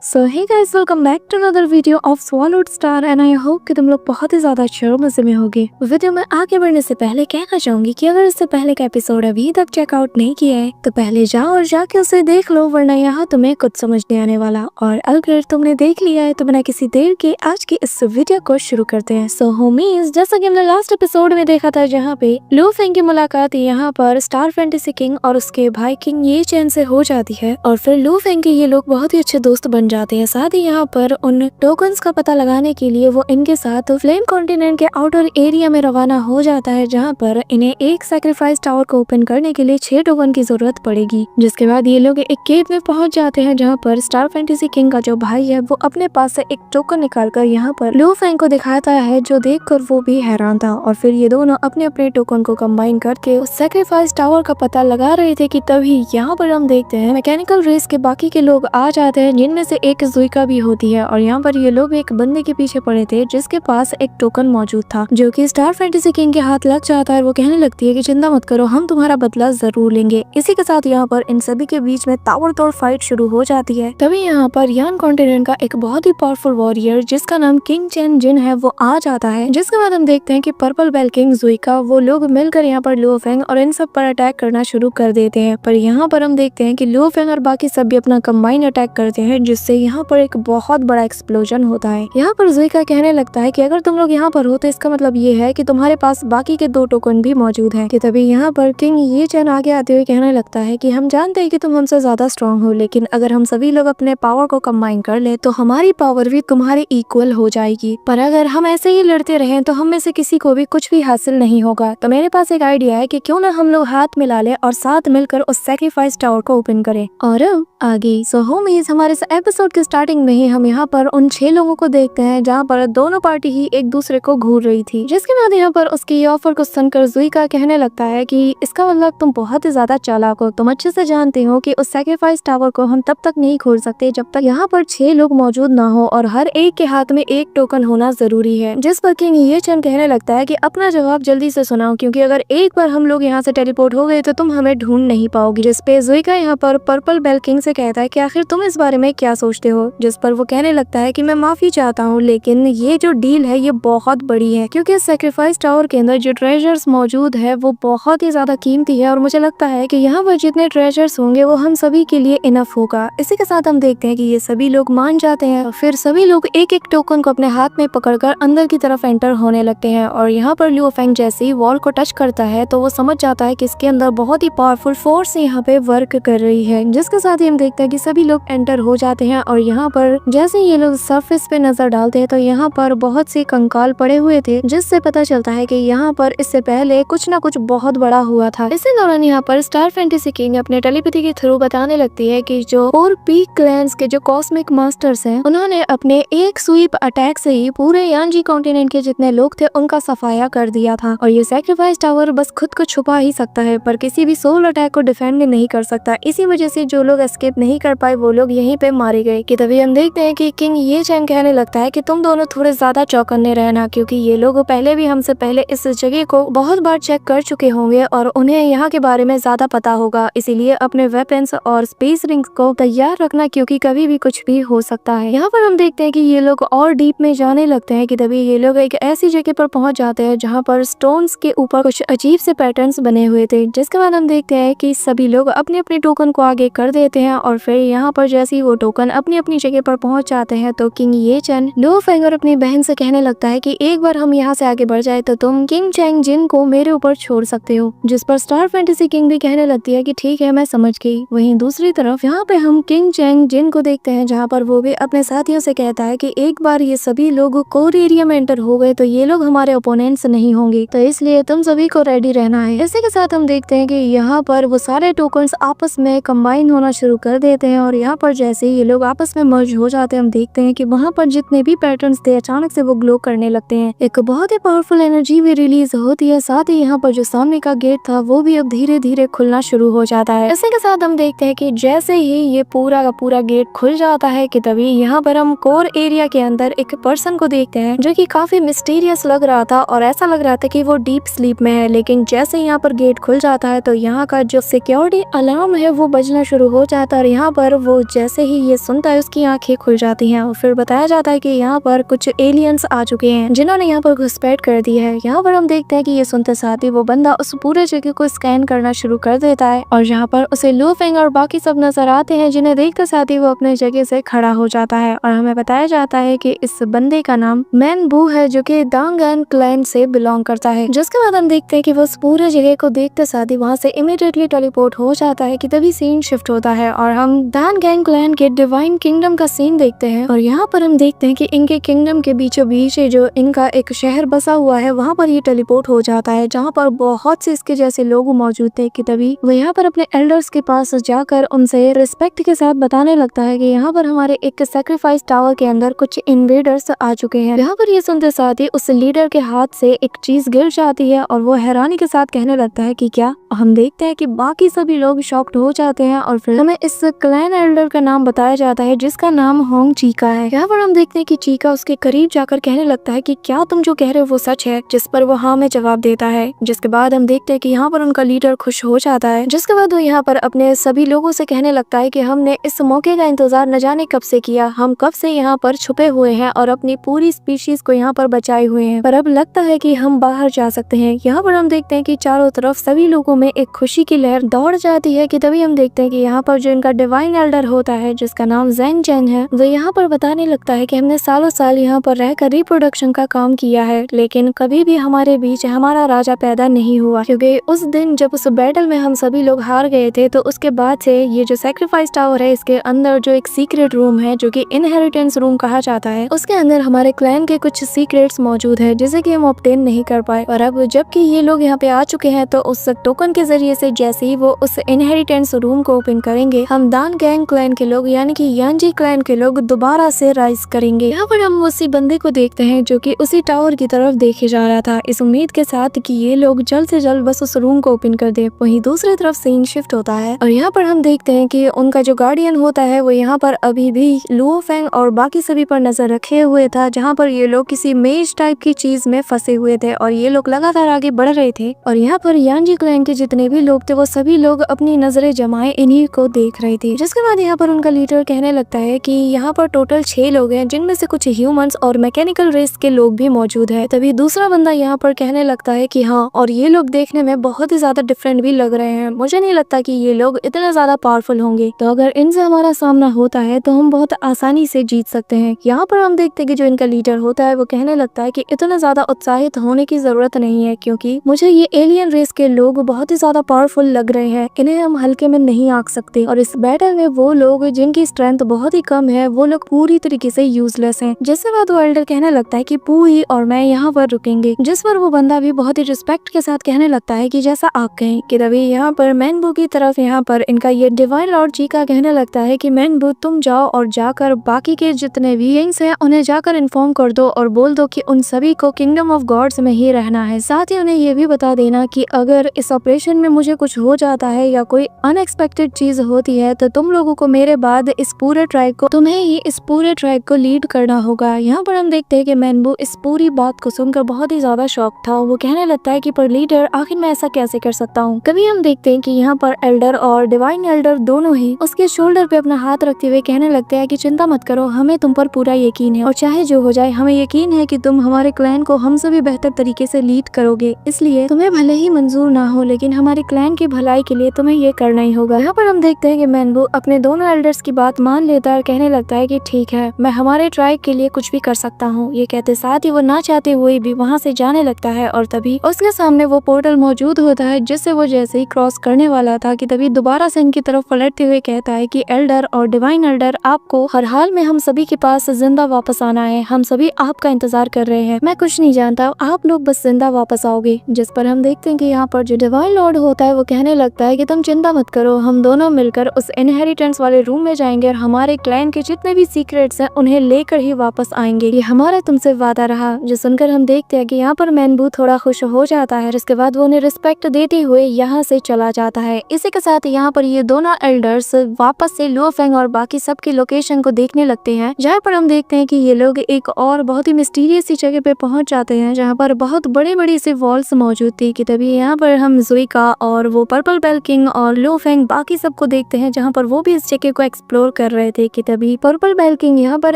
So hey guys, welcome back to another video of swallowed star and I hope कि तुम लोग बहुत ही ज्यादा अच्छे और मजे में होगे। वीडियो में आगे बढ़ने से पहले कहना चाहूंगी कि अगर इससे पहले का एपिसोड अभी तक चेकआउट नहीं किया है तो पहले जाओ और जाके उसे देख लो, वरना यहाँ तुम्हें कुछ समझ नहीं आने वाला। और अगर तुमने देख लिया है तो बिना किसी देर के आज की इस वीडियो को शुरू करते हैं। सो होमीज, जैसा कि हमने लास्ट एपिसोड में देखा था जहाँ पे लू फेंग की मुलाकात यहाँ पर स्टार फैंटेसी किंग और उसके भाई किंग ये चैन से हो जाती है और फिर लू फेंग के ये लोग बहुत ही अच्छे दोस्त बन जाते हैं। साथ ही यहाँ पर उन टोकन्स का पता लगाने के लिए वो इनके साथ फ्लेम कॉन्टिनेंट के आउटर एरिया में रवाना हो जाता है, जहाँ पर इन्हें एक सैक्रिफाइस टावर को ओपन करने के लिए 6 टोकन की जरूरत पड़ेगी। जिसके बाद ये लोग एक केव में पहुंच जाते हैं, जहाँ पर स्टार फैंटेसी किंग का जो भाई है वो अपने पास से एक टोकन निकालकर यहाँ पर लू फेंग को दिखाता है, जो देखकर वो भी हैरान था। और फिर ये दोनों अपने अपने टोकन को कंबाइन करके उस सैक्रिफाइस टावर का पता लगा रहे थे कि तभी यहाँ पर हम देखते हैं मैकेनिकल रेस के बाकी के लोग आ जाते हैं, जिनमें से एक जुइका भी होती है। और यहाँ पर ये लोग एक बंदे के पीछे पड़े थे जिसके पास एक टोकन मौजूद था, जो कि स्टार फैंटेसी किंग के हाथ लग जाता है। वो कहने लगती है कि चिंता मत करो, हम तुम्हारा बदला जरूर लेंगे। इसी के साथ यहाँ पर इन सभी के बीच में ताबड़तोड़ फाइट शुरू हो जाती है। तभी यहाँ पर यान कॉन्टिनेंट का एक बहुत ही पावरफुल वॉरियर जिसका नाम किंग चैन जिन है वो आ जाता है। जिसके बाद हम देखते हैं कि पर्पल बेल किंग, जुइका, वो लोग मिलकर यहाँ पर लू फेंग और इन सब पर अटैक करना शुरू कर देते हैं। पर यहाँ पर हम देखते हैं कि लू फेंग और बाकी सब भी अपना कंबाइन अटैक करते हैं, जिससे यहाँ पर एक बहुत बड़ा एक्सप्लोजन होता है। यहाँ पर जुइका कहने लगता है कि अगर तुम लोग यहाँ पर हो तो इसका मतलब ये है कि तुम्हारे पास बाकी के 2 टोकन भी मौजूद हैं। कि तभी यहाँ पर किंग ये चैन आगे आते हुए कहने लगता है कि हम जानते हैं कि तुम हमसे ज्यादा स्ट्रॉन्ग हो, लेकिन अगर हम सभी लोग अपने पावर को कंबाइन कर ले तो हमारी पावर भी तुम्हारे इक्वल हो जाएगी। पर अगर हम ऐसे ही लड़ते रहे तो हम में से किसी को भी कुछ भी हासिल नहीं होगा। तो मेरे पास एक आइडिया है कि क्यों ना हम लोग हाथ मिला ले और साथ मिलकर उस सैक्रिफाइस टावर को ओपन करें। और अब आगे सो होमीज, हमारे एपिसोड के स्टार्टिंग में ही हम यहाँ पर उन 6 लोगों को देखते हैं, जहाँ पर दोनों पार्टी ही एक दूसरे को घूर रही थी। जिसके बाद यहाँ पर उसकी ये ऑफर को सुनकर जुइका कहने लगता है कि इसका मतलब तुम बहुत ही ज्यादा चालाक हो, तुम अच्छे से जानते हो कि उस सैक्रिफाइस टावर को हम तब तक नहीं खोल सकते जब तक यहाँ पर 6 लोग मौजूद ना हो और हर एक के हाथ में एक टोकन होना जरूरी है। जिस पर किंग ये चैन कहने लगता है कि अपना जवाब जल्दी से सुनाओ, क्योंकि अगर एक बार हम लोग यहाँ से टेलीपोर्ट हो गए तो तुम हमें ढूंढ नहीं पाओगी। जिस पे जुइका यहाँ पर पर्पल बेल किंग से कहता है कि आखिर तुम इस बारे में क्या सोचते हो। जिस पर वो कहने लगता है कि मैं माफी चाहता हूँ, लेकिन ये जो डील है ये बहुत बड़ी है, क्योंकि सैक्रिफाइस टावर के अंदर जो ट्रेजर्स मौजूद है वो बहुत ही ज्यादा कीमती है और मुझे लगता है कि यहाँ पर जितने ट्रेजर्स होंगे वो हम सभी के लिए इनफ होगा। इसी के साथ हम देखते हैं कि ये सभी लोग मान जाते हैं और फिर सभी लोग एक एक टोकन को अपने हाथ में पकड़कर अंदर की तरफ एंटर होने लगते हैं। और यहाँ पर लू फेंग जैसे ही वॉल को टच करता है तो वो समझ जाता है कि इसके अंदर बहुत ही पावरफुल फोर्स यहाँ पे वर्क कर रही है। जिसके साथ ही हम देखते हैं कि सभी लोग एंटर हो जाते हैं और यहाँ पर जैसे ये लोग सरफेस पे नजर डालते हैं तो यहाँ पर बहुत से कंकाल पड़े हुए थे, जिससे पता चलता है कि यहाँ पर इससे पहले कुछ ना कुछ बहुत बड़ा हुआ था। इसी दौरान यहाँ पर स्टार फैंटेसी किंग अपने टेलीपैथी के थ्रू बताने लगती है कि जो 4 पीक क्लैंस के जो कॉस्मिक मास्टर्स हैं, उन्होंने अपने एक स्वीप अटैक से ही पूरे यांजी कॉन्टिनेंट के जितने लोग थे उनका सफाया कर दिया था। और ये सैक्रिफाइस टावर बस खुद को छुपा ही सकता है पर किसी भी सोल अटैक को डिफेंड नहीं कर सकता। इसी वजह से जो लोग एस्केप नहीं कर पाए वो लोग यहीं पे मारे गए। कि तभी हम देखते हैं कि किंग ये चैन कहने लगता है कि तुम दोनों थोड़े ज्यादा चौकन्ने रहना, क्योंकि ये लोग पहले भी हमसे पहले इस जगह को बहुत बार चेक कर चुके होंगे और उन्हें यहाँ के बारे में ज्यादा पता होगा। इसीलिए अपने वेपन्स और स्पेस रिंग्स को तैयार रखना, क्योंकि कभी भी कुछ भी हो सकता है। यहाँ पर हम देखते हैं कि ये लोग और डीप में जाने लगते हैं। कि तभी ये लोग एक ऐसी जगह पर पहुंच जाते हैं जहाँ पर स्टोन्स के ऊपर कुछ अजीब से पैटर्न्स बने हुए थे। जिसके बाद हम देखते हैं कि सभी लोग अपने अपने टोकन को आगे कर देते हैं और फिर यहाँ पर जैसे ही वो टोकन अपनी अपनी जगह पर पहुंच जाते हैं तो किंग ये चैन लू फेंग और अपनी बहन से कहने लगता है कि एक बार हम यहाँ से आगे बढ़ जाए तो तुम किंग चैंग जिन को मेरे ऊपर छोड़ सकते हो। जिस पर स्टार फैंटेसी किंग भी कहने लगती है कि ठीक है, मैं समझ गई। वहीं दूसरी तरफ यहाँ पे हम किंग चैंग जिन को देखते हैं, जहाँ पर वो भी अपने साथियों से कहता है कि एक बार ये सभी लोग कोर एरिया में एंटर हो गए तो ये लोग हमारे ओपोनेंट्स नहीं होंगे, तो इसलिए तुम सभी को रेडी रहना है। इसी के साथ हम देखते हैं कि यहाँ पर वो सारे टोकन्स आपस में कंबाइन होना शुरू कर देते हैं और यहाँ पर जैसे ही ये लोग आपस में मर्ज हो जाते हैं हम देखते हैं कि वहाँ पर जितने भी पैटर्न्स थे अचानक से वो ग्लो करने लगते हैं। एक बहुत ही पावरफुल एनर्जी भी रिलीज होती है। साथ ही यहाँ पर जो सामने का गेट था वो भी अब धीरे धीरे खुलना शुरू हो जाता है। इसी के साथ हम देखते हैं कि जैसे ही ये पूरा का पूरा गेट खुल जाता है कि तभी यहाँ पर हम कोर एरिया के अंदर एक पर्सन को देखते हैं जो कि काफी मिस्टीरियस लग रहा था और ऐसा लग रहा था कि वो डीप स्लीप में है। लेकिन जैसे यहाँ पर गेट खुल जाता है तो यहाँ का जो सिक्योरिटी अलार्म है वो बजना शुरू हो जाता है और यहाँ पर वो जैसे ही ये सुनता है उसकी आंखें खुल जाती हैं और फिर बताया जाता है कि यहाँ पर कुछ एलियंस आ चुके हैं जिन्होंने यहाँ पर घुसपैठ कर दी है। यहाँ पर हम देखते हैं कि ये सुनते साथ ही वो बंदा उस पूरे जगह को स्कैन करना शुरू कर देता है और यहाँ पर उसे लू फेंग और बाकी सब नजर आते हैं, जिन्हें देखते साथ ही वो अपने जगह से खड़ा हो जाता है और हमें बताया जाता है कि इस बंदे का नाम मैन बू है जो कि दांगन क्लैन से बिलोंग करता है। जिसके बाद हम देखते हैं कि वो उस पूरे जगह को देखते साथ ही वहाँ से इमीडिएटली टेलीपोर्ट हो जाता है कि तभी सीन शिफ्ट होता है और हम दांगन क्लैन के डिवाइन किंगडम का सीन देखते हैं और यहाँ पर हम देखते हैं कि इनके किंगडम के बीचों बीच जो इनका एक शहर बसा हुआ है वहाँ पर ये टेलीपोर्ट हो जाता है, जहाँ पर बहुत से इसके जैसे लोग मौजूद थे कि तभी वो यहाँ पर अपने एल्डर्स के पास जाकर उनसे रिस्पेक्ट के साथ बताने लगता है कि यहाँ पर हमारे एक सैक्रिफाइस टावर के अंदर कुछ इन्वेडर्स आ चुके हैं। यहाँ पर ये सुनते साथ ही उस लीडर के हाथ से एक चीज गिर जाती है और वो हैरानी के साथ कहने लगता है कि क्या। हम देखते हैं कि बाकी सभी लोग शॉक्ड हो जाते हैं और फिर हमें इस क्लैन एल्डर का नाम बताया जाता है जिसका नाम होंग चीका है। यहाँ पर हम देखते हैं कि चीका उसके करीब जाकर कहने लगता है कि क्या तुम जो कह रहे हो वो सच है, जिस पर वो हाँ में जवाब देता है। जिसके बाद हम देखते हैं कि यहाँ पर उनका लीडर खुश हो जाता है, जिसके बाद वो यहाँ पर अपने सभी लोगों से कहने लगता है कि हमने इस मौके का इंतजार न जाने कब से किया, हम कब से यहाँ पर छुपे हुए हैं और अपनी पूरी स्पीशीज को यहाँ पर बचाए हुए हैं, पर अब लगता है कि हम बाहर जा सकते हैं। यहाँ पर हम देखते हैं कि चारों तरफ सभी लोगों में एक खुशी की लहर दौड़ जाती है कि तभी हम देखते हैं कि यहाँ पर जो इनका डिवाइन एल्डर होता है जिसका नाम ज़ेन चेन है, वो यहाँ पर बताने लगता है कि हमने सालों साल यहाँ पर रहकर रिप्रोडक्शन का काम किया है, लेकिन कभी भी हमारे बीच हमारा राजा पैदा नहीं हुआ, क्योंकि उस दिन जब उस बैटल में हम सभी लोग हार गए थे तो उसके बाद से ये जो सैक्रिफाइस टावर है इसके अंदर जो एक सीक्रेट रूम है जो कि इनहेरिटेंस रूम कहा जाता है, उसके अंदर हमारे क्लैन के कुछ सीक्रेट्स मौजूद है जिसे कि हम ऑब्टेन नहीं कर पाए। और अब जबकि ये लोग यहाँ पे आ चुके हैं तो उस टोकन के जरिए से जैसे ही वो उस इनहेरिटेंस रूम को ओपन करेंगे, हम दान गैंग क्लैन के लोग यानी कि यांजी क्लैन के लोग दोबारा से राइज करेंगे। यहाँ पर हम उसी बंदे को देखते हैं जो कि उसी टावर की तरफ देखे जा रहा था, इस उम्मीद के साथ कि ये लोग जल्द से जल्द बस उस रूम को ओपन कर दे। वहीं दूसरी तरफ सीन शिफ्ट होता है और यहाँ पर हम देखते हैं कि उनका जो गार्डियन होता है वो यहाँ पर अभी भी लुओ फेंग और बाकी सभी पर नजर रखे हुए था, जहाँ पर ये लोग किसी मेज टाइप की चीज में फंसे हुए थे और ये लोग लगातार आगे बढ़ रहे थे। और यहाँ पर यांजी क्लैन के जितने भी लोग थे वो सभी लोग अपनी नजरें जमाए इन्हीं को देख रहे थे। जिसके बाद यहाँ पर उनका लीडर कहने लगता है कि यहाँ पर टोटल 6 लोग हैं, जिनमें से कुछ ह्यूमंस और मैकेनिकल रेस के लोग भी मौजूद है। तभी दूसरा बंदा यहाँ पर कहने लगता है कि हाँ, और ये लोग देखने में बहुत ही ज्यादा डिफरेंट भी लग रहे हैं, मुझे नहीं लगता कि ये लोग इतने ज्यादा पावरफुल होंगे, तो अगर इनसे हमारा सामना होता है तो हम बहुत आसानी से जीत सकते हैं। यहाँ पर हम देखते हैं कि जो इनका लीडर होता है वो कहने लगता है कि इतना ज्यादा उत्साहित होने की जरूरत नहीं है, क्योंकि मुझे ये एलियन रेस के लोग बहुत ही ज्यादा पावरफुल लग रहे हैं, इन्हें हम हल्के में नहीं आंक सकते। और इस बैटल में वो लोग जिनकी स्ट्रेंथ बहुत ही कम है वो लोग पूरी तरीके से यूजलेस हैं। जिसके बाद वो एल्डर कहने लगता है कि पूरी और मैं यहाँ पर रुकेंगे, जिस पर वो बंदा भी बहुत ही रिस्पेक्ट के साथ कहने लगता है कि जैसा आप कहें। कि तभी यहाँ पर मैनबू की तरफ यहाँ पर इनका ये डिवाइन लॉर्ड चीका कहने लगता है कि मैनबू तुम जाओ और जाकर बाकी के जितने बीइंग्स हैं उन्हें जाकर इन्फॉर्म कर दो और बोल दो कि उन सभी को किंगडम ऑफ गॉड्स में ही रहना है। साथ ही उन्हें ये भी बता देना कि अगर इस ऑपरेशन में मुझे कुछ हो जाता है या कोई अनएक्सपेक्टेड चीज होती है तो तुम लोगों को मेरे बाद इस पूरे ट्राइब को तुम्हें ही इस पूरे ट्राइब को लीड करना होगा। यहाँ पर हम देखते हैं कि मैनबू इस पूरी बात को सुनकर बहुत ही ज्यादा शॉक था। वो कहने लगता है कि पर लीडर आखिर मैं ऐसा कैसे कर सकता हूँ। कभी हम देखते हैं कि यहाँ पर एल्डर और डिवाइन एल्डर दोनों ही उसके शोल्डर पे अपना हाथ रखते हुए कहने लगते हैं कि चिंता मत करो, हमें तुम पर पूरा यकीन है और चाहे जो हो जाए हमें यकीन है कि तुम हमारे क्लैन को हमसे भी बेहतर तरीके से लीड करोगे, इसलिए तुम्हें भले ही मंजूर ना हो लेकिन हमारे क्लैन की भलाई के लिए तुम्हें ये करना ही होगा। यहाँ पर हम देखते हैं कि मैनबू अपने दोनों एल्डर्स की बात मान लेता है, कहने लगता है कि ठीक है, मैं हमारे ट्राइब के लिए कुछ भी कर सकता हूँ। ये कहते साथ ही वो ना चाहते हुए भी वहाँ से जाने लगता है और तभी उसके सामने वो पोर्टल मौजूद होता है, जिससे वो जैसे ही क्रॉस करने वाला था कि तभी दोबारा से इनकी तरफ पलटते हुए कहता है कि एल्डर और डिवाइन एल्डर, आपको हर हाल में हम सभी के पास जिंदा वापस आना है, हम सभी आपका इंतजार कर रहे हैं। मैं कुछ नहीं जानता, आप लोग बस जिंदा वापस आओगे। जिस पर हम देखते हैं कि यहाँ पर जो डिवाइन लॉर्ड होता है वो कहने लगता है कि तुम चिंता मत करो, हम दोनों मिलकर उस इनहेरिटेंस वाले रूम में जाएंगे और हमारे क्लैन के जितने भी सीक्रेट्स हैं उन्हें लेकर ही वापस आएंगे, ये हमारा तुमसे वादा रहा। जो सुनकर हम देखते हैं कि यहाँ पर मैनबू थोड़ा खुश हो जाता है। इसके बाद वो उन्हें रिस्पेक्ट देते हुए यहाँ से चला जाता है। इसी के साथ यहाँ पर ये दोनों एल्डर्स वापस से लुओ फेंग और बाकी सबकी लोकेशन को देखने लगते हैं, जहाँ पर हम देखते हैं कि ये लोग एक और बहुत ही मिस्टीरियस सी जगह पे पहुंच जाते हैं, जहाँ पर बहुत बड़ी बड़ी सी वॉल्स मौजूद थी। कि तभी यहाँ पर हम जुइका और वो पर्पल बेल किंग और लुओ फेंग बाकी सबको देखते हैं, जहाँ पर वो भी इस जगह को एक्सप्लोर कर रहे थे कि तभी पर्पल बेल किंग यहाँ पर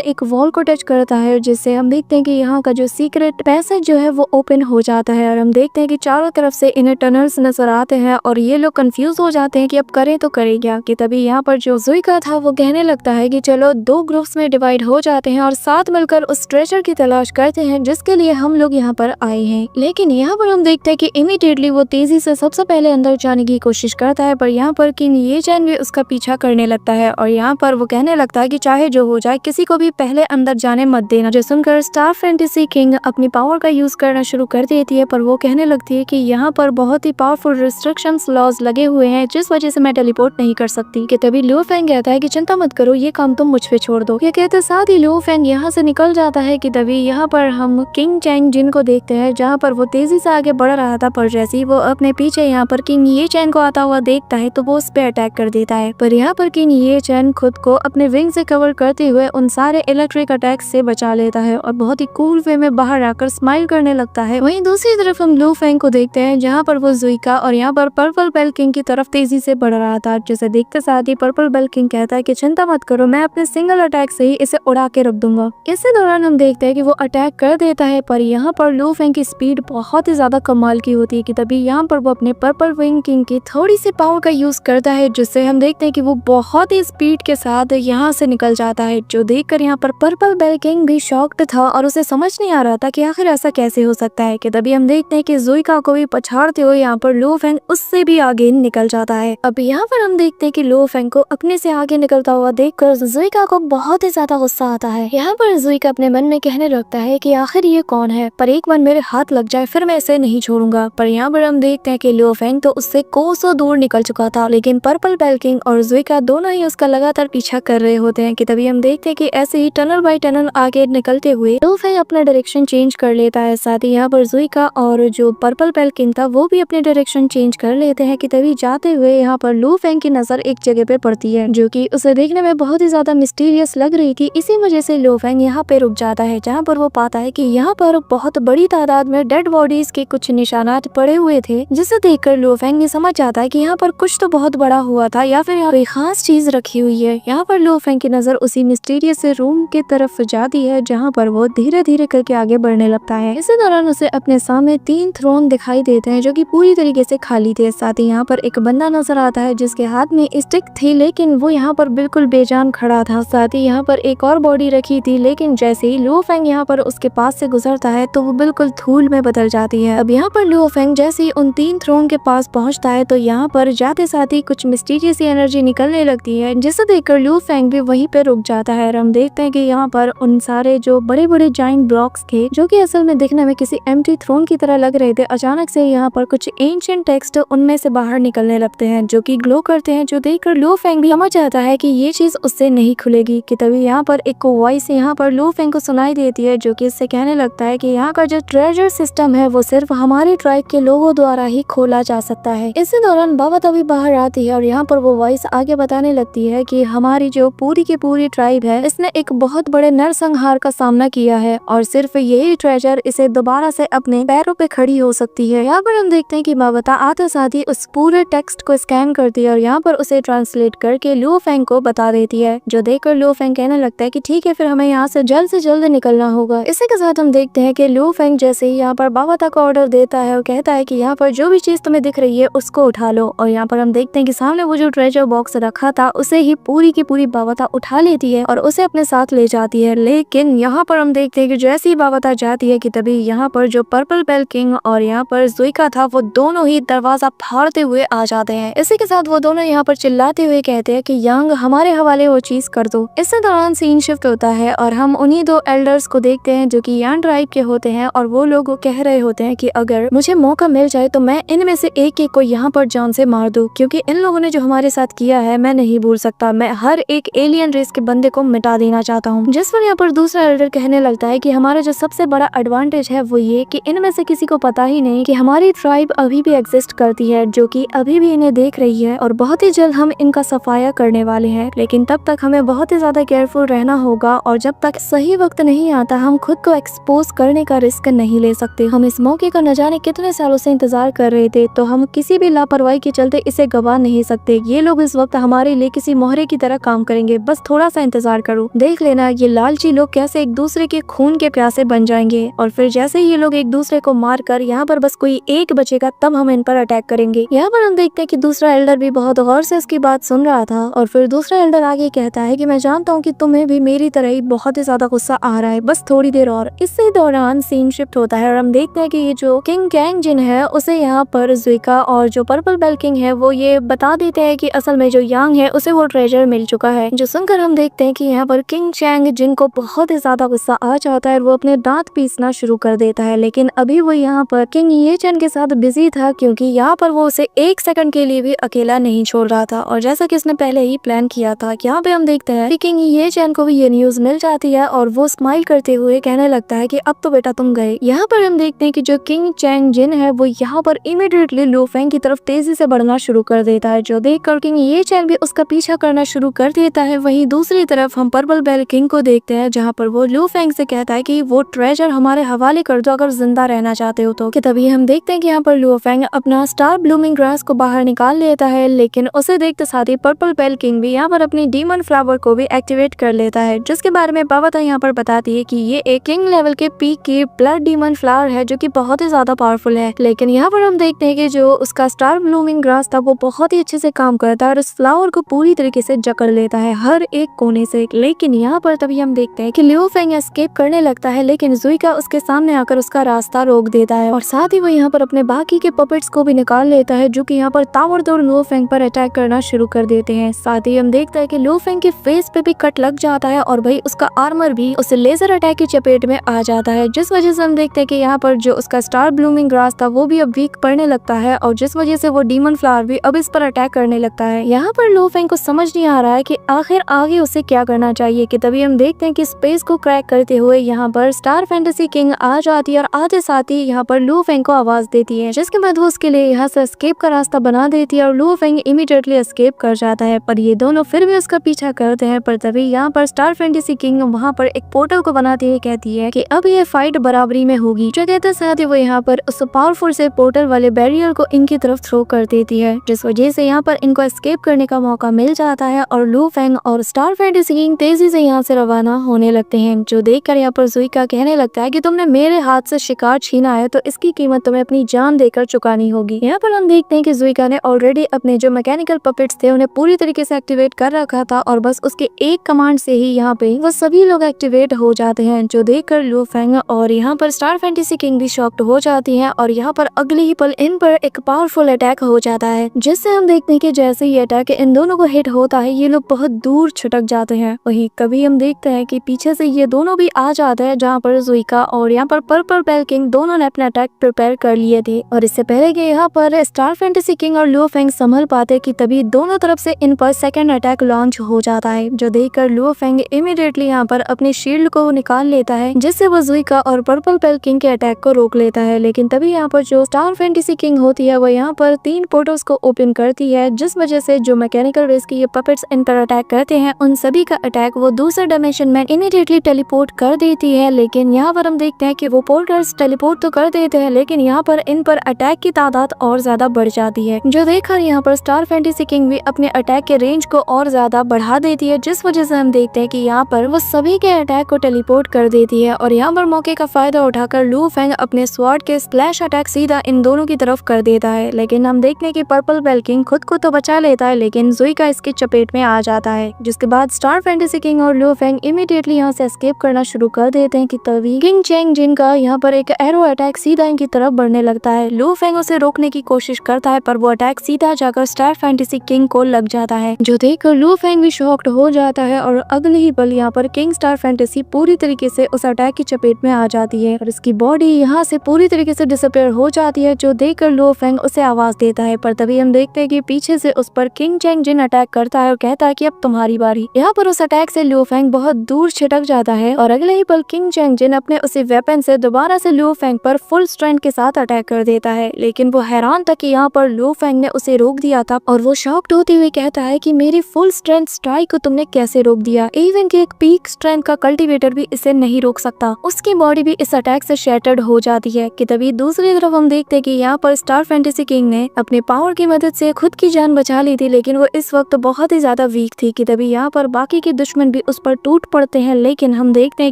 एक वॉल को टच करता है, जिससे हम देखते हैं कि यहाँ का जो सीक्रेट पैसेज जो है वो ओपन हो जाता है और हम देखते हैं कि चारों तरफ से इन्हें टनल्स नजर आते हैं और ये लोग कंफ्यूज हो जाते हैं कि अब करें तो करें क्या। कि तभी यहाँ पर जो जुइका था वो कहने लगता है कि चलो 2 ग्रुप्स में डिवाइड हो जाते हैं और साथ मिलकर उस ट्रेजर की तलाश करते हैं जिसके लिए हम लोग यहाँ पर आए हैं। लेकिन यहाँ पर हम देखते हैं कि इमीडिएटली वो तेजी से सबसे पहले अंदर जाने की कोशिश करता है, पर यहाँ पर किंग ये चैन भी उसका पीछा करने लगता है और यहाँ पर वो कहने लगता है कि चाहे जो हो जाए किसी को भी पहले अंदर जाने मत देना। जो सुनकर स्टार फैंटेसी किंग अपनी पावर का यूज करना शुरू कर देती है, पर वो कहने लगती है कि यहाँ पर बहुत ही पावरफुल रिस्ट्रिक्शंस लॉज लगे हुए हैं जिस वजह से मैं टेलीपोर्ट नहीं कर सकती। कि तभी लो फैंग कहता है कि चिंता मत करो, ये काम तुम मुझ पे छोड़ दो। ये कहते साथ ही लो फैंग यहाँ से निकल जाता है। कि तभी यहाँ पर हम किंग चैंग जिन को देखते हैं जहाँ पर वो तेजी से आगे बढ़ रहा था, पर जैसे ही वो अपने पीछे यहाँ पर किंग ये चैन को आता हुआ देखता है तो वो उस पे अटैक कर देता है। पर यहाँ पर किंग ये चैन खुद को अपने विंग से कवर करते हुए उन सारे इलेक्ट्रिक अटैक से बचा लेता है और बहुत ही कूल वे में बाहर आकर स्माइल करने लगता है। वहीं दूसरी तरफ हम लो फैंग को देखते हैं जहाँ पर वो जुइका और यहाँ पर पर्पल बेल किंग की तरफ तेजी से बढ़ रहा था, जिसे देखते साथ ही पर्पल बेल किंग कहता है कि चिंता मत करो, मैं अपने सिंगल अटैक से ही इसे उड़ा के रख दूंगा। इसी दौरान हम देखते हैं कि वो अटैक कर देता है, पर यहाँ पर लो फैंग की स्पीड बहुत ही ज्यादा कमाल की होती है। कि तभी यहाँ पर वो अपने पर्पल विंग किंग की थोड़ी सी पावर का यूज करता है, जिससे हम देखते हैं कि वो बहुत ही स्पीड के साथ यहाँ से निकल जाता है। जो देखकर यहाँ पर पर्पल बेल किंग भी शॉक्ड था और उसे समझ नहीं आ रहा था कि आखिर ऐसा कैसे हो सकता है। कि तभी हम देखते हैं कि जुइका को भी पछाड़ते हुए यहाँ पर लो फैंग उससे भी आगे निकल जाता है। अब यहाँ पर हम देखते हैं कि लो फैंग को अपने से आगे निकलता हुआ देखकर जुइका को बहुत ही ज्यादा गुस्सा आता है। यहाँ पर जुइका अपने मन में कहने लगता है कि आखिर ये कौन है, पर एक बार मेरे हाथ लग जाए फिर मैं इसे नहीं छोड़ूंगा। पर यहाँ पर हम देखते हैं कि लो फैंग तो उससे कोसों दूर निकल चुका था, लेकिन पर्पल बेल किंग और जुइका दोनों ही उसका लगातार पीछा कर रहे होते हैं। कि तभी हम देखते हैं कि ऐसे ही टनल बाय टनल आगे निकलते हुए लो फैंग अपना डायरेक्शन चेंज कर लेता है। साथ ही यहाँ पर जुइका और जो पर्पल बेल किंग था वो भी अपने डायरेक्शन चेंज कर लेते हैं। कि तभी जाते हुए यहाँ पर लो फैंग की नजर एक जगह पे पड़ती है जो कि उसे देखने में बहुत ही ज्यादा मिस्टीरियस लग रही थी। इसी वजह से लो फैंग यहाँ पे रुक जाता है, जहाँ पर वो पाता है कि यहाँ पर बहुत बड़ी तादाद में डेड बॉडीज के कुछ निशानात पड़े हुए थे, जिसे देखकर लो फैंग ने समझ जाता है कि यहाँ पर कुछ तो बहुत बड़ा हुआ था या फिर यहाँ पे खास चीज रखी हुई है। यहाँ पर लो फैंग की नजर उसी मिस्टीरियस से रूम की तरफ जाती है, जहाँ पर वो धीरे धीरे करके आगे बढ़ने लगता है। इसी दौरान उसे अपने सामने 3 थ्रोन दिखाई देते हैं जो कि पूरी तरीके से खाली थे। साथ ही यहाँ पर एक बंदा नजर आता है जिसके हाथ में स्टिक थी, लेकिन वो यहाँ पर बिल्कुल बेजान खड़ा था। साथ ही यहाँ पर एक और बॉडी रखी थी, लेकिन जैसे ही लो फैंग यहाँ पर उसके पास से गुजरता है तो वो बिल्कुल धूल में बदल जाती है। अब यहाँ पर लो फैंग जैसे ही उन 3 थ्रोन के पास पहुँचता है तो यहाँ पर जाते साथ ही कुछ मिस्टीरियस एनर्जी निकलने लगती है, जिसे देखकर लो फैंग भी वहीं पे रुक जाता है। और हम देखते हैं कि यहाँ पर उन सारे जो बड़े बड़े जाइंट ब्लॉक्स थे जो कि असल में दिखने में किसी एम्प्टी थ्रोन की तरह लग रहे थे, अचानक से यहाँ पर कुछ एंशिएंट टेक्स्ट उनमें से बाहर निकलने लगते हैं जो कि ग्लो करते हैं, जो देखकर लो फैंग भी समझ जाता है कि ये चीज उससे नहीं खुलेगी। कि तभी यहाँ पर एक वॉइस यहाँ पर लो फैंग को सुनाई देती है जो कि इससे कहने लगता है कि यहाँ का जो ट्रेजर सिस्टम है वो सिर्फ हमारे ट्राइब के लोगों द्वारा ही खोला जा सकता है। इसी दौरान बाबा तभी बाहर आती है और यहाँ पर वो वॉइस आगे बताने लगती है कि हमारी जो पूरी की पूरी ट्राइब है इसने एक बहुत बड़े नरसंहार का सामना किया है और सिर्फ यही ट्रेजर इसे दोबारा से अपने पैरों पे खड़ी हो सकती है। यहाँ पर हम देखते हैं कि बाबा आते साथ ही उस पूरे टेक्स्ट को स्कैन करती है और यहाँ पर उसे ट्रांसलेट करके लो फैंग को बता देती है, जो देखकर लो फैंग कहने लगता है कि ठीक है फिर हमें यहाँ से जल्द निकलना होगा। इसी के साथ हम देखते हैं कि लो फैंग जैसे ही यहाँ पर बाबा को ऑर्डर देता है और कहता है कि यहाँ पर जो भी चीज तुम्हें दिख रही है उसको उठा लो। और यहाँ पर हम देखते हैं कि सामने वो जो ट्रेजर बॉक्स रखा था उसे ही पूरी की पूरी बाबा उठा लेती है और उसे अपने साथ ले जाती है। लेकिन यहाँ पर हम देखते हैं कि जैसे ही बाबा जाती है कि तभी यहाँ पर जो पर्पल बेल किंग और यहाँ पर जुइका था वो दोनों ही दरवाजा फाड़ते हुए आ जाते हैं। इसी के साथ वो दोनों यहाँ पर चिल्लाते हुए कहते हैं कि यांग हमारे हवाले वो चीज कर दो। इसी दौरान सीन शिफ्ट होता है और हम उन्हीं 2 एल्डर्स को देखते हैं जो कि यान ट्राइब के होते हैं और वो लोग कह रहे होते हैं कि अगर मुझे मौका मिल जाए तो मैं इनमें से एक को यहाँ पर जान से मार दूं, क्योंकि इन लोगों ने जो हमारे साथ किया है मैं नहीं भूल सकता। मैं हर एक एलियन रेस के बंदे को मिटा देना चाहता हूँ। जिस पर यहाँ पर दूसरा एल्डर कहने लगता है कि हमारा जो सबसे बड़ा एडवांटेज है वो ये कि इनमें से किसी को पता ही नहीं कि हमारी ट्राइब अभी भी एग्जिस्ट करती है, जो कि अभी भी इन्हें देख रही है और बहुत ही जल्द हम इनका सफाया करने वाले हैं। लेकिन तब तक हमें बहुत ही ज्यादा केयरफुल रहना होगा और जब तक सही वक्त नहीं आता हम खुद को एक्सपोज करने का रिस्क नहीं ले सकते। हम इस मौके का न जाने कितने सालों से इंतजार कर रहे थे, तो हम किसी भी लापरवाही के चलते इसे गवा नहीं सकते। ये लोग इस वक्त हमारे लिए किसी मोहरे की तरह तरह काम करेंगे, बस थोड़ा सा इंतजार करो, देख लेना ये लालची लोग कैसे एक दूसरे के खून के प्यासे बन जाएंगे। और फिर जैसे ये लोग एक दूसरे को मार कर यहाँ पर बस कोई एक बचेगा तब हम इन पर अटैक करेंगे। यहाँ पर हम देखते हैं कि दूसरा एल्डर भी बहुत गौर से इसकी बात सुन रहा था और फिर दूसरा एल्डर आगे कहता है कि मैं जानता हूँ कि तुम्हें भी मेरी तरह ही बहुत ही ज्यादा गुस्सा आ रहा है, बस थोड़ी देर और। इसी दौरान सीन शिफ्ट होता है और हम देखते हैं कि ये जो किंग कैंग जिन है उसे यहाँ पर जुइका और जो पर्पल बेल किंग है वो ये बता देते हैं कि असल में जो यांग है उसे वो ट्रेजर मिल चुका है। जो सुनकर हम देखते हैं कि यहाँ पर किंग चैंग जिनको बहुत ही ज्यादा गुस्सा आ जाता है, वो अपने दांत पीसना शुरू कर देता है। लेकिन अभी वो यहाँ पर किंग ये चैन के साथ बिजी था क्योंकि यहाँ पर वो उसे एक सेकंड के लिए भी अकेला नहीं छोड़ रहा था और जैसा कि उसने पहले ही प्लान किया था। यहाँ पे हम देखते हैं कि किंग ये चैन को भी ये न्यूज मिल जाती है और वो स्माइल करते हुए कहने लगता है कि अब तो बेटा तुम गए। यहाँ पर हम देखते हैं कि जो किंग चैंग जिन है वो यहाँ पर इमीडिएटली लू फेंग की तरफ तेजी से बढ़ना शुरू कर देता है, जो देखकर किंग ये चैन भी उसका पीछा करना शुरू कर देता है। वहीं दूसरी तरफ हम पर्पल बेल किंग को देखते हैं जहाँ पर वो लू फेंग से कहता है कि वो ट्रेजर हमारे हवाले कर दो अगर जिंदा रहना चाहते हो तो। कि तभी हम देखते हैं कि यहाँ पर लू फेंग अपना स्टार ब्लूमिंग ग्रास को बाहर निकाल लेता है, लेकिन उसे देखते साथ ही पर्पल बेल किंग भी यहाँ पर अपनी डीमन फ्लावर को भी एक्टिवेट कर लेता है, जिसके बारे में बाबा यहाँ पर बताती है कि ये एक किंग लेवल के पीक की ब्लड डीमन फ्लावर है जो कि बहुत ही ज्यादा पावरफुल है। लेकिन यहाँ पर हम देखते हैं कि जो उसका स्टार ब्लूमिंग ग्रास था वो बहुत ही अच्छे से काम करता है और इस फ्लावर को पूरी तरीके से जकड़ लेता है हर एक कोने से। लेकिन यहाँ पर तभी हम देखते हैं कि लियो फेंग एस्केप करने लगता है, लेकिन जुइका उसके सामने आकर उसका रास्ता रोक देता है और साथ ही वो यहाँ पर अपने बाकी के पपेट्स को भी निकाल लेता है जो कि यहाँ पर ताबड़तोड़ लियो फेंग पर अटैक करना शुरू कर देते हैं। साथ ही हम देखते हैं कि लियो फेंग के फेस पे भी कट लग जाता है और भाई उसका आर्मर भी उसे लेजर अटैक की चपेट में आ जाता है, जिस वजह से हम देखते हैं कि यहाँ पर जो उसका स्टार ब्लूमिंग ग्रास था वो भी अब वीक पड़ने लगता है और जिस वजह से वो डीमन फ्लावर भी अब इस पर अटैक करने लगता है। यहाँ पर लियो फेंग को समझ नहीं आ रहा है कि आखिर आगे उसे क्या करना चाहिए कि तभी हम देखते हैं कि स्पेस को क्रैक करते हुए यहाँ पर स्टार फैंटेसी किंग आ जाती है और आते साथ ही यहाँ पर लियो फेंग को आवाज देती है, जिसके बाद वो उसके लिए यहाँ से एस्केप का रास्ता बना देती है और लियो फेंग इमीडिएटली एस्केप कर जाता है। पर ये दोनों फिर भी उसका पीछा करते हैं, पर तभी यहाँ पर स्टार फैंटेसी किंग वहाँ पर एक पोर्टल को बनाती है, कहती है कि अब ये फाइट बराबरी में होगी। जो कहते साथ ही वो यहाँ पर उस पावरफुल से पोर्टल वाले बैरियर को इनकी तरफ थ्रो कर देती है, जिस वजह से यहाँ पर इनको एस्केप करने का मौका मिल जाता है और लियो फेंग और स्टार फैंटेसी किंग तेजी से यहाँ से रवाना होने लगते हैं। जो देखकर यहाँ पर जुइका कहने लगता है कि तुमने मेरे हाथ से शिकार छीना है तो इसकी कीमत तुम्हें अपनी जान देकर चुकानी होगी। यहाँ पर हम देखते हैं कि जुइका ने ऑलरेडी अपने जो मैकेनिकल पपेट्स थे उन्हें पूरी तरीके से एक्टिवेट कर रखा था और बस उसके एक कमांड से ही यहाँ पे वो सभी लोग एक्टिवेट हो जाते हैं, जो देखकर लियो फेंग और यहाँ पर स्टार फैंटेसी किंग भी शॉक्ड हो जाती है और यहाँ पर अगले ही पल इन पर एक पावरफुल अटैक हो जाता है, जिससे हम देखते हैं कि जैसे ही अटैक इन दोनों को हिट होता है ये लोग बहुत दूर छिटक जाते हैं। वहीं कभी हम देखते हैं कि पीछे से ये दोनों भी आ जाते हैं, जहाँ पर जुइका और यहाँ पर पर्पल बेल किंग दोनों ने अपना अटैक प्रिपेयर कर लिए थे और इससे पहले कि यहाँ पर स्टार फैंटेसी किंग और लियो फेंग संभल पाते कि तभी दोनों तरफ से इन पर सेकंड अटैक लॉन्च हो जाता है, जो देखकर लियो फेंग इमीडिएटली यहाँ पर अपने शील्ड को निकाल लेता है, जिससे वो जुइका और पर्पल बेल किंग के अटैक को रोक लेता है। लेकिन तभी यहाँ पर जो स्टार फैंटेसी किंग होती है वो यहाँ पर 3 पोर्टल्स को ओपन करती है, जिस वजह से जो मैकेनिकल रेस के ये पपेट्स इन पर अटैक करते हैं उन सभी का अटैक वो दूसरे डायमेंशन में इमीडिएटली टेलीपोर्ट कर देती है। लेकिन यहाँ पर हम देखते हैं कि वो पोर्टल्स टेलीपोर्ट तो कर देते हैं, लेकिन यहाँ पर इन पर अटैक की तादाद और ज्यादा बढ़ जाती है, जो देखकर यहाँ पर स्टार फैंटेसी किंग भी अपने अटैक के रेंज को और ज्यादा बढ़ा देती है, जिस वजह से हम देखते हैं कि यहाँ पर वो सभी के अटैक को टेलीपोर्ट कर देती है और यहाँ पर मौके का फायदा उठाकर लियो फेंग अपने स्वॉर्ड के स्प्लैश अटैक सीधा इन दोनों की तरफ कर देता है। लेकिन हम देखते हैं कि पर्पल बेल किंग खुद को तो बचा लेता है, लेकिन जुइका इसके चपेट में आ जाता है, जिसके बाद स्टार फैंटेसी किंग और लियो फेंग इमीडिएटली यहाँ से एस्केप करना शुरू कर देते हैं कि तभी किंग चैंग जिन का यहाँ पर एक एरो अटैक सीधा इनकी तरफ बढ़ने लगता है। लियो फेंग उसे रोकने की कोशिश करता है पर वो अटैक सीधा जाकर स्टार फैंटेसी किंग को लग जाता है, जो देखकर लियो फेंग भी शॉक्ड हो जाता है और अगले ही पल यहाँ पर किंग स्टार फैंटेसी पूरी तरीके से उस अटैक की चपेट में आ जाती है और इसकी बॉडी यहाँ से पूरी तरीके से डिसअपीयर हो जाती है, जो देखकर लियो फेंग उसे आवाज देता है। पर तभी हम देखते हैं कि पीछे से उस पर किंग चैंग जिन अटैक करता है और कहता है कि अब तुम्हारी बारी। यहाँ पर उस अटैक से लियो फेंग बहुत दूर छिटक जाता है और अगले ही पल किंग चैंग जिन अपने उसी वेपन से दोबारा से लियो फेंग पर फुल स्ट्रेंथ के साथ अटैक कर देता है, लेकिन वो हैरान था कि यहाँ पर लियो फेंग ने उसे रोक दिया था और वो शॉक्ड होते हुए कहता है कि मेरी फुल स्ट्रेंथ स्ट्राइक को तुमने कैसे रोक दिया, इवन कि एक पीक स्ट्रेंथ का कल्टीवेटर भी इसे नहीं रोक सकता। उसकी बॉडी भी इस अटैक से शैटर्ड हो जाती है कि तभी दूसरी तरफ हम देखते हैं कि यहाँ पर स्टार फैंटेसी किंग ने अपने पावर की मदद से खुद की जान बचा ली थी, लेकिन वो इस वक्त बहुत ही ज्यादा ज्यादा वीक थी कि तभी यहाँ पर बाकी के दुश्मन भी उस पर टूट पड़ते हैं। लेकिन हम देखते हैं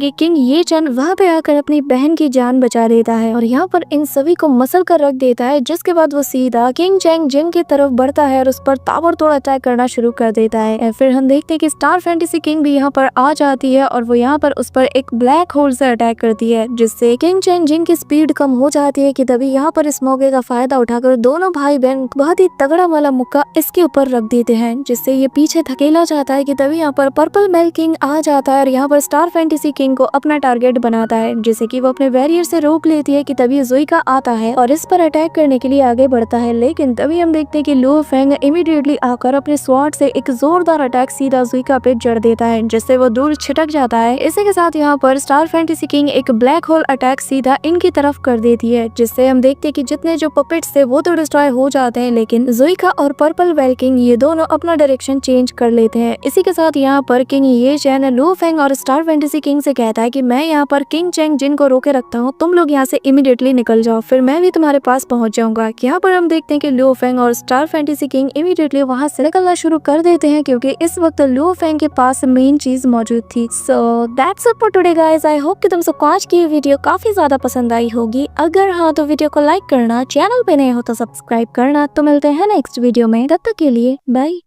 कि किंग ये चैन वहाँ पे आकर अपनी बहन की जान बचा देता है और यहाँ पर इन सभी को मसल कर रख देता है, जिसके बाद वो सीधा किंग चैंग जिन की तरफ बढ़ता है और उस पर ताबड़तोड़ अटैक करना शुरू कर देता है। फिर हम देखते हैं कि स्टार फैंटेसी किंग भी यहाँ पर आ जाती है और वो यहाँ पर उस पर एक ब्लैक होल से अटैक करती है, जिससे किंग चैंग जिन की स्पीड कम हो जाती है कि तभी यहाँ पर इस मौके का फायदा उठाकर दोनों भाई बहन बहुत ही तगड़ा वाला मुक्का इसके ऊपर रख देते हैं, जिससे ये पीछे धकेला जाता है कि तभी यहाँ पर पर्पल मेल किंग आ जाता है और यहाँ पर स्टार फैंटेसी किंग को अपना टारगेट बनाता है, जिसे कि वो अपने वैरियर से रोक लेती है कि तभी ज़ुइका आता है और इस पर अटैक करने के लिए आगे बढ़ता है। लेकिन तभी हम देखते हैं कि लू फेंग इमीडिएटली आकर अपने स्वॉर्ड से एक जोरदार अटैक सीधा ज़ुइका पे जड़ देता है, जिससे वो दूर छिटक जाता है। इसी के साथ यहाँ पर स्टार फैंटेसी किंग एक ब्लैक होल अटैक सीधा इनकी तरफ कर देती है, जिससे हम देखते हैं कि जितने जो पपेट्स थे वो तो डिस्ट्रॉय हो जाते हैं, लेकिन ज़ुइका और पर्पल वेल किंग ये दोनों अपना डायरेक्शन चेंज कर लेते हैं। इसी के साथ यहाँ पर किंग ये चैन लू फेंग और स्टार फैंटेसी किंग से कहता है कि मैं यहाँ पर किंग चैंग जिन को रोके रखता हूँ, तुम लोग यहाँ से इमीडिएटली निकल जाओ, फिर मैं भी तुम्हारे पास पहुंच जाऊंगा। यहाँ पर हम देखते हैं कि लू फेंग और स्टार फैंटेसी किंग इमीडिएटली वहां से निकलना शुरू कर देते हैं, क्योंकि इस वक्त लू फेंग के पास मेन चीज मौजूद थी। So that's it for today guys. I hope कि तुम सबको आज की वीडियो काफी ज्यादा पसंद आई होगी। अगर हाँ तो वीडियो को लाइक करना, चैनल पे नए हो तो सब्सक्राइब करना। तो मिलते हैं नेक्स्ट वीडियो में, तब तक के लिए बाय।